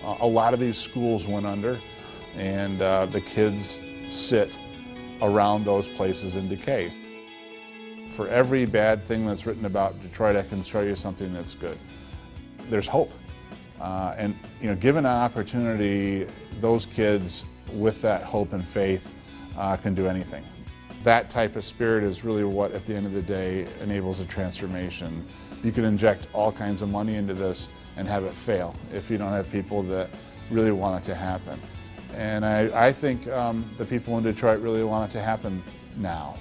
A lot of these schools went under, and the kids sit around those places in decay. For every bad thing that's written about Detroit, I can show you something that's good. There's hope. And given an opportunity, those kids with that hope and faith can do anything. That type of spirit is really what, at the end of the day, enables a transformation. You can inject all kinds of money into this and have it fail if you don't have people that really want it to happen. And I think the people in Detroit really want it to happen now.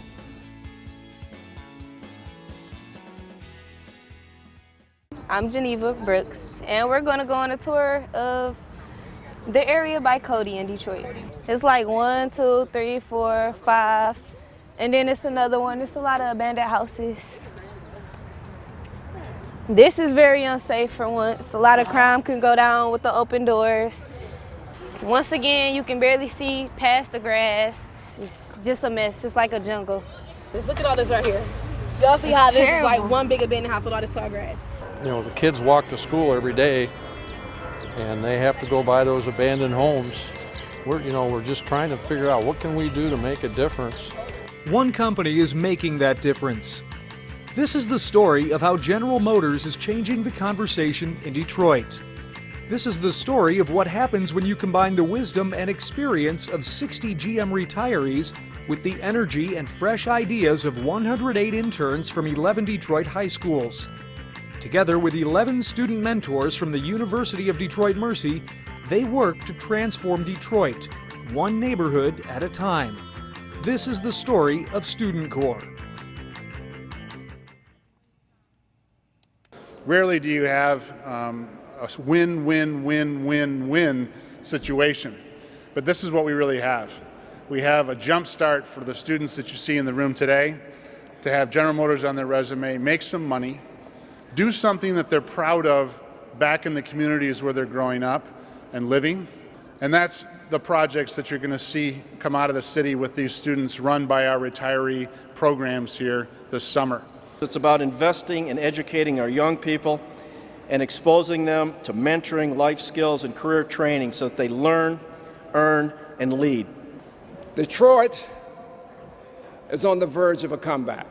I'm Geneva Brooks, and we're going to go on a tour of the area by Cody in Detroit. It's like 1, 2, 3, 4, 5, and then it's another one. It's a lot of abandoned houses. This is very unsafe for once. A lot of crime can go down with the open doors. Once again, you can barely see past the grass. It's just a mess. It's like a jungle. Just look at all this right here. Y'all see how this is like one big abandoned house with all this tall grass. The kids walk to school every day, and they have to go by those abandoned homes. We're just trying to figure out what can we do to make a difference. One company is making that difference. This is the story of how General Motors is changing the conversation in Detroit. This is the story of what happens when you combine the wisdom and experience of 60 GM retirees with the energy and fresh ideas of 108 interns from 11 Detroit high schools. Together with 11 student mentors from the University of Detroit Mercy, they work to transform Detroit, one neighborhood at a time. This is the story of Student Corps. Rarely do you have a win-win-win-win-win situation, but this is what we really have. We have a jump start for the students that you see in the room today to have General Motors on their resume, make some money, do something that they're proud of back in the communities where they're growing up and living. And that's the projects that you're going to see come out of the city with these students run by our retiree programs here this summer. It's about investing and educating our young people and exposing them to mentoring, life skills, and career training so that they learn, earn, and lead. Detroit is on the verge of a comeback.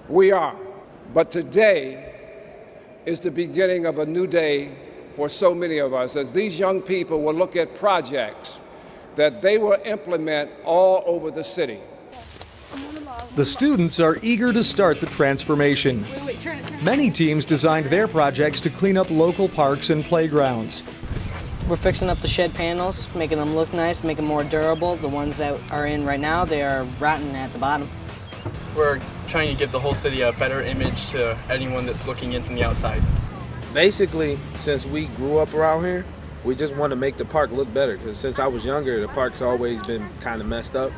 We are. But today is the beginning of a new day for so many of us, as these young people will look at projects that they will implement all over the city. The students are eager to start the transformation. Many teams designed their projects to clean up local parks and playgrounds. We're fixing up the shed panels, making them look nice, making them more durable. The ones that are in right now, they are rotten at the bottom. We're trying to give the whole city a better image to anyone that's looking in from the outside. Basically, since we grew up around here, we just want to make the park look better, because since I was younger, the park's always been kind of messed up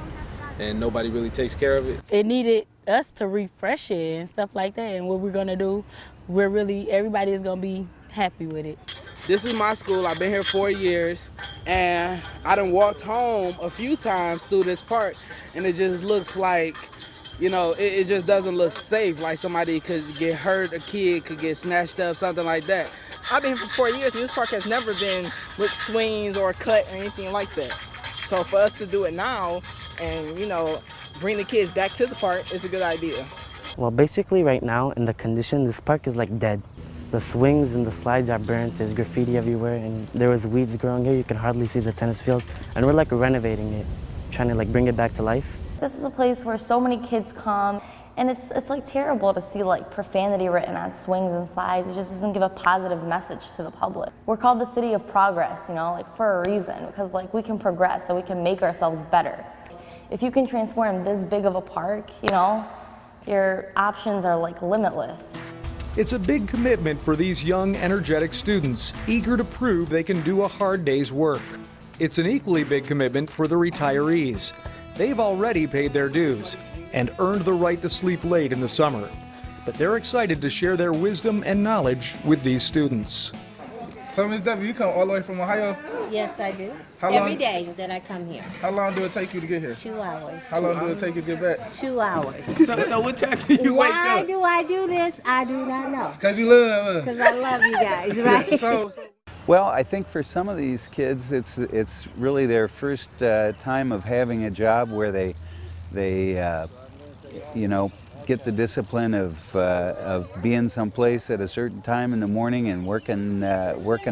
and nobody really takes care of it. It needed us to refresh it and stuff like that, and what we're gonna do, everybody is gonna be happy with it. This is my school. I've been here 4 years, and I done walked home a few times through this park, and it just looks like, it just doesn't look safe, like somebody could get hurt, a kid could get snatched up, something like that. I've been here for 4 years, and this park has never been with swings or cut or anything like that. So for us to do it now and, bring the kids back to the park is a good idea. Well, basically right now, in the condition, this park is like dead. The swings and the slides are burnt, there's graffiti everywhere, and there was weeds growing here. You can hardly see the tennis fields, and we're like renovating it, trying to bring it back to life. This is a place where so many kids come, and it's like terrible to see profanity written on swings and slides. It just doesn't give a positive message to the public. We're called the city of progress, for a reason, because we can progress and we can make ourselves better. If you can transform this big of a park, your options are limitless. It's a big commitment for these young, energetic students, eager to prove they can do a hard day's work. It's an equally big commitment for the retirees. They've already paid their dues and earned the right to sleep late in the summer. But they're excited to share their wisdom and knowledge with these students. So, Ms. W, you come all the way from Ohio? Yes, I do. Every day that I come here. How long do it take you to get here? 2 hours. How long do it take you to get back? 2 hours. So what time do you wake up? Why do I do this? I do not know. Because you love us. Because I love you guys, right? So Well, I think for some of these kids, it's really their first time of having a job where they you know, get the discipline of being someplace at a certain time in the morning and working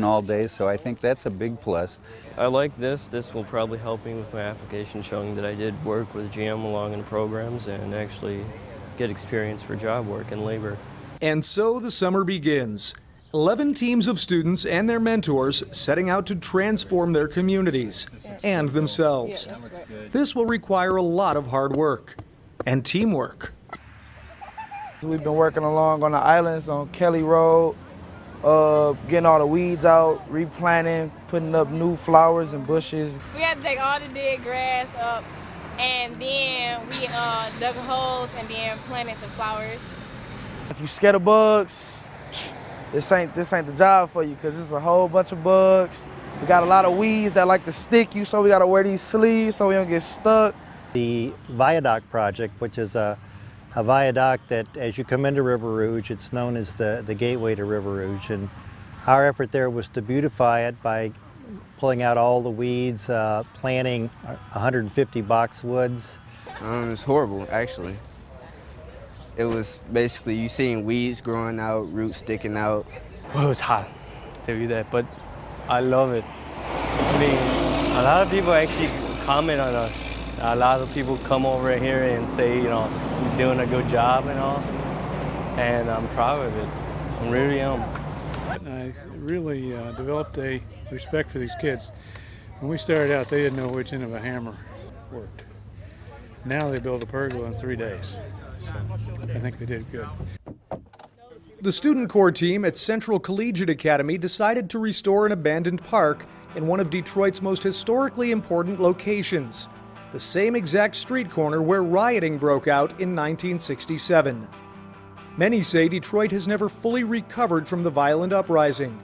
all day. So I think that's a big plus. I like this. This will probably help me with my application, showing that I did work with GM along in the programs and actually get experience for job work and labor. And so the summer begins. 11 teams of students and their mentors setting out to transform their communities and themselves. This will require a lot of hard work and teamwork. We've been working along on the islands on Kelly Road, getting all the weeds out, replanting, putting up new flowers and bushes. We had to take all the dead grass up, and then we dug holes and then planted the flowers. If you scared of bugs, this ain't the job for you, because it's a whole bunch of bugs. We got a lot of weeds that like to stick you, so we got to wear these sleeves so we don't get stuck. The viaduct project, which is a viaduct that as you come into River Rouge, it's known as the gateway to River Rouge. And our effort there was to beautify it by pulling out all the weeds, planting 150 boxwoods. It's horrible, actually. It was basically you seeing weeds growing out, roots sticking out. Well, it was hot, I'll tell you that, but I love it. I mean, a lot of people actually comment on us. A lot of people come over here and say, you know, you're doing a good job and all, and I'm proud of it. I really am. I really developed a respect for these kids. When we started out, they didn't know which end of a hammer worked. Now they build a pergola in 3 days. So I think they did good. The student corps team at Central Collegiate Academy decided to restore an abandoned park in one of Detroit's most historically important locations, the same exact street corner where rioting broke out in 1967. Many say Detroit has never fully recovered from the violent uprising,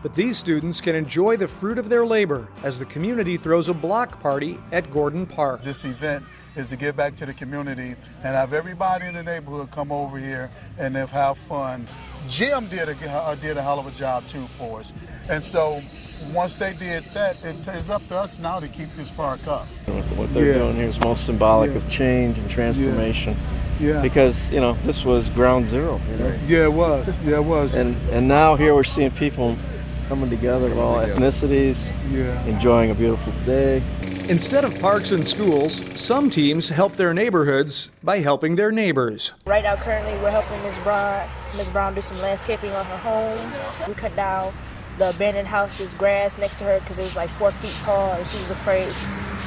but these students can enjoy the fruit of their labor as the community throws a block party at Gordon Park. This event is to give back to the community and have everybody in the neighborhood come over here and have fun. Jim did a hell of a job too for us, and so once they did that, it's up to us now to keep this park up. What they're doing here is most symbolic of change and transformation. Yeah. Because, you know, this was ground zero. You know? Yeah, it was. Yeah, it was. And now here we're seeing people coming together of all ethnicities, enjoying a beautiful day. Instead of parks and schools, some teams help their neighborhoods by helping their neighbors. Right now, currently, we're helping Ms. Brown. Ms. Brown do some landscaping on her home. We cut down the abandoned house's grass next to her because it was like 4 feet tall, and she was afraid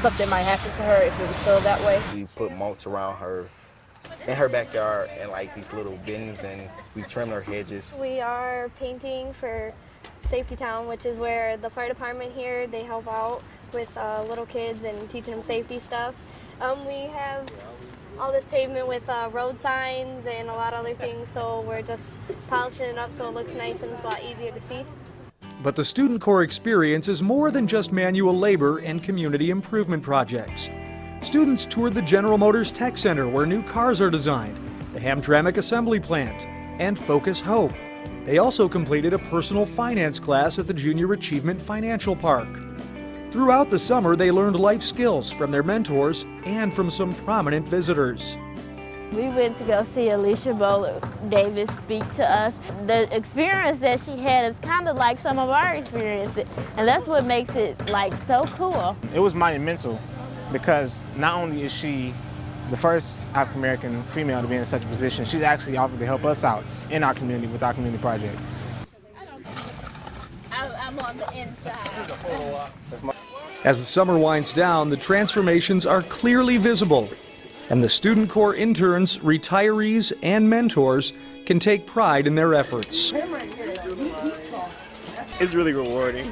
something might happen to her if it was still that way. We put mulch around her in her backyard and like these little bins, and we trim her hedges. We are painting for Safety Town, which is where the fire department here, they help out with little kids and teaching them safety stuff. We have all this pavement with road signs and a lot of other things, so we're just polishing it up so it looks nice and it's a lot easier to see. But the student corps experience is more than just manual labor and community improvement projects. Students toured the General Motors Tech Center where new cars are designed, the Hamtramck Assembly Plant, and Focus Hope. They also completed a personal finance class at the Junior Achievement Financial Park. Throughout the summer, they learned life skills from their mentors and from some prominent visitors. We went to go see Alicia Bowler Davis speak to us. The experience that she had is kind of like some of our experiences, and that's what makes it like so cool. It was monumental because not only is she the first African American female to be in such a position, she's actually offered to help us out in our community with our community projects. I'm on the inside. As the summer winds down, the transformations are clearly visible, and the student corps interns, retirees, and mentors can take pride in their efforts. It's really rewarding.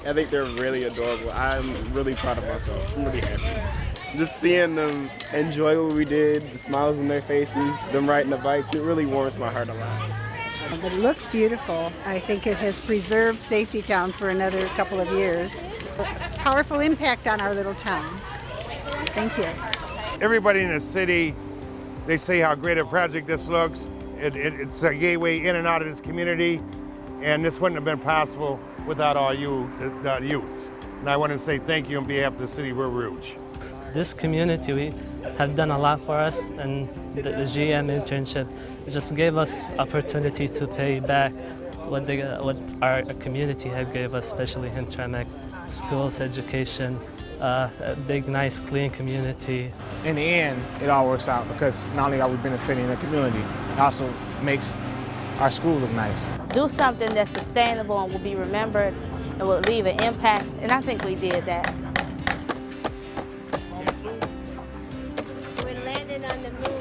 I think they're really adorable. I'm really proud of myself. I'm really happy. Just seeing them enjoy what we did, the smiles on their faces, them riding the bikes, it really warms my heart a lot. It looks beautiful. I think it has preserved Safety Town for another couple of years. Powerful impact on our little town. Thank you. Everybody in the city, they say how great a project this looks. It's a gateway in and out of this community, and this wouldn't have been possible without all you, the youth. And I want to say thank you on behalf of the City of River Rouge. This community, we have done a lot for us, and the GM internship just gave us opportunity to pay back what our community have gave us, especially in Tremec. Schools, education, a big, nice, clean community. In the end, it all works out because not only are we benefiting the community, it also makes our school look nice. Do something that's sustainable and will be remembered and will leave an impact, and I think we did that. We're landing on the moon.